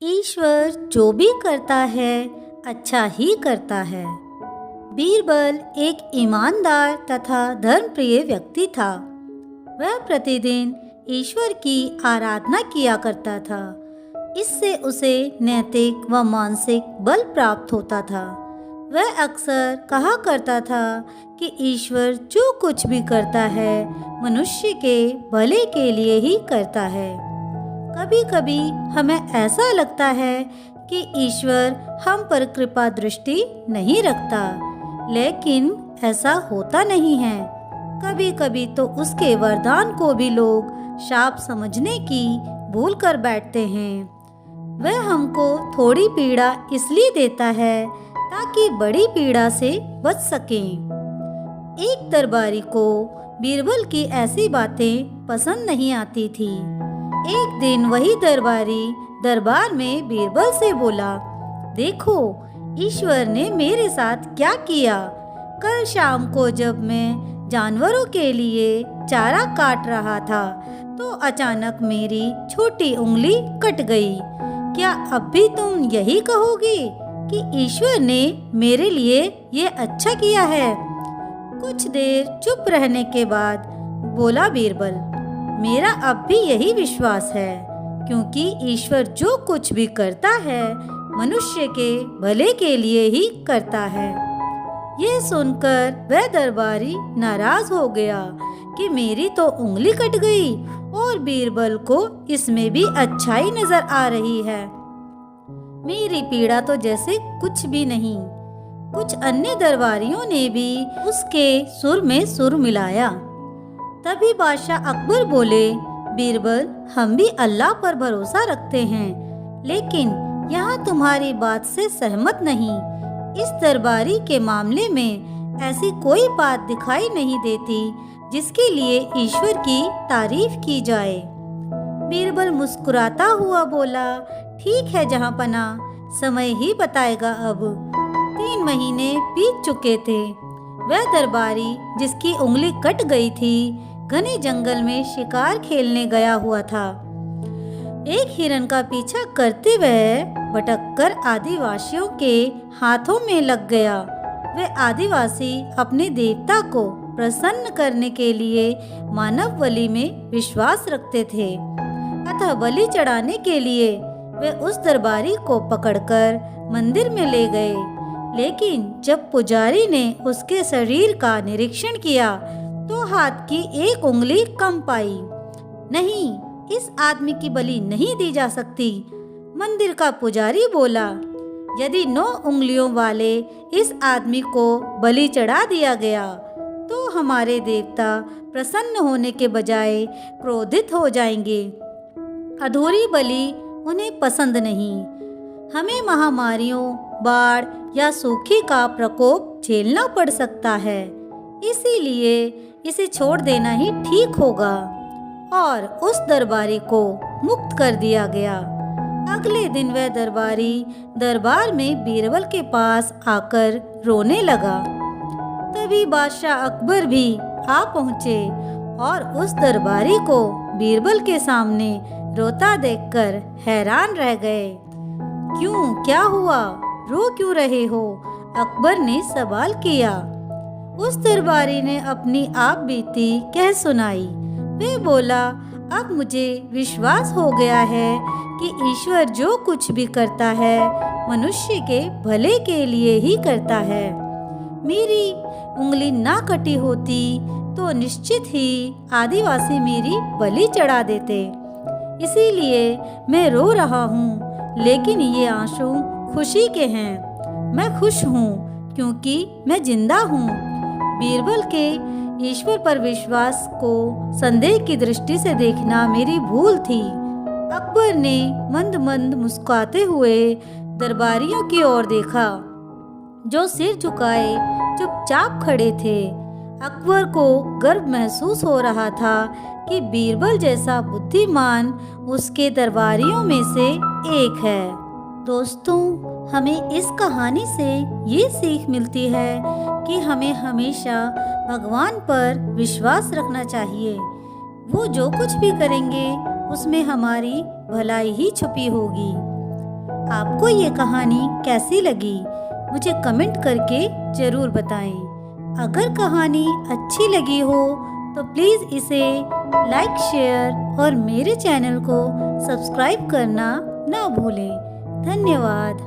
ईश्वर जो भी करता है अच्छा ही करता है। बीरबल एक ईमानदार तथा धर्मप्रिय व्यक्ति था। वह प्रतिदिन ईश्वर की आराधना किया करता था। इससे उसे नैतिक व मानसिक बल प्राप्त होता था। वह अक्सर कहा करता था कि ईश्वर जो कुछ भी करता है मनुष्य के भले के लिए ही करता है। कभी कभी हमें ऐसा लगता है कि ईश्वर हम पर कृपा दृष्टि नहीं रखता, लेकिन ऐसा होता नहीं है। कभी कभी तो उसके वरदान को भी लोग शाप समझने की भूल कर बैठते हैं। वह हमको थोड़ी पीड़ा इसलिए देता है ताकि बड़ी पीड़ा से बच सकें। एक दरबारी को बीरबल की ऐसी बातें पसंद नहीं आती थी। एक दिन वही दरबारी दरबार में बीरबल से बोला, देखो ईश्वर ने मेरे साथ क्या किया। कल शाम को जब मैं जानवरों के लिए चारा काट रहा था तो अचानक मेरी छोटी उंगली कट गई। क्या अब भी तुम यही कहोगे कि ईश्वर ने मेरे लिए ये अच्छा किया है? कुछ देर चुप रहने के बाद बोला बीरबल, मेरा अब भी यही विश्वास है, क्योंकि ईश्वर जो कुछ भी करता है मनुष्य के भले के लिए ही करता है। यह सुनकर वह दरबारी नाराज हो गया कि मेरी तो उंगली कट गई और बीरबल को इसमें भी अच्छाई नजर आ रही है। मेरी पीड़ा तो जैसे कुछ भी नहीं। कुछ अन्य दरबारियों ने भी उसके सुर में सुर मिलाया। तभी बादशाह अकबर बोले, बीरबल हम भी अल्लाह पर भरोसा रखते हैं, लेकिन यहाँ तुम्हारी बात से सहमत नहीं। इस दरबारी के मामले में ऐसी कोई बात दिखाई नहीं देती जिसके लिए ईश्वर की तारीफ की जाए। बीरबल मुस्कुराता हुआ बोला, ठीक है जहाँपना, समय ही बताएगा। अब 3 महीने बीत चुके थे। वह दरबारी जिसकी उंगली कट गई थी घने जंगल में शिकार खेलने गया हुआ था। एक हिरन का पीछा करते वह भटककर आदिवासियों के हाथों में लग गया। वे आदिवासी अपने देवता को प्रसन्न करने के लिए मानव बलि में विश्वास रखते थे, अतः बलि चढ़ाने के लिए वे उस दरबारी को पकड़कर मंदिर में ले गए। लेकिन जब पुजारी ने उसके शरीर का निरीक्षण किया तो हाथ की एक उंगली कम पाई। नहीं, इस आदमी की बलि नहीं दी जा सकती। मंदिर का पुजारी बोला, यदि 9 उंगलियों वाले इस आदमी को बलि चढ़ा दिया गया तो हमारे देवता प्रसन्न होने के बजाय क्रोधित हो जाएंगे। अधूरी बलि उन्हें पसंद नहीं। हमें महामारियों, बाढ़ या सूखे का प्रकोप झेलना पड़ सकता है, इसीलिए इसे छोड़ देना ही ठीक होगा। और उस दरबारी को मुक्त कर दिया गया। अगले दिन वह दरबारी दरबार में बीरबल के पास आकर रोने लगा। तभी बादशाह अकबर भी आ पहुँचे और उस दरबारी को बीरबल के सामने रोता देखकर हैरान रह गए। क्यों, क्या हुआ, रो क्यों रहे हो? अकबर ने सवाल किया। उस दरबारी ने अपनी आप बीती कह सुनाई। वह बोला, अब मुझे विश्वास हो गया है कि ईश्वर जो कुछ भी करता है मनुष्य के भले के लिए ही करता है। मेरी उंगली ना कटी होती तो निश्चित ही आदिवासी मेरी बलि चढ़ा देते। इसीलिए मैं रो रहा हूँ, लेकिन ये आंसू खुशी के हैं। मैं खुश हूँ क्योंकि मैं जिंदा हूँ। बीरबल के ईश्वर पर विश्वास को संदेह की दृष्टि से देखना मेरी भूल थी। अकबर ने मंद मंद मुस्कुराते हुए दरबारियों की ओर देखा, जो सिर झुकाए चुपचाप खड़े थे। अकबर को गर्व महसूस हो रहा था कि बीरबल जैसा बुद्धिमान उसके दरबारियों में से एक है। दोस्तों, हमें इस कहानी से ये सीख मिलती है कि हमें हमेशा भगवान पर विश्वास रखना चाहिए। वो जो कुछ भी करेंगे उसमें हमारी भलाई ही छुपी होगी। आपको ये कहानी कैसी लगी मुझे कमेंट करके ज़रूर बताएं। अगर कहानी अच्छी लगी हो तो प्लीज़ इसे लाइक, शेयर और मेरे चैनल को सब्सक्राइब करना ना भूलें। धन्यवाद।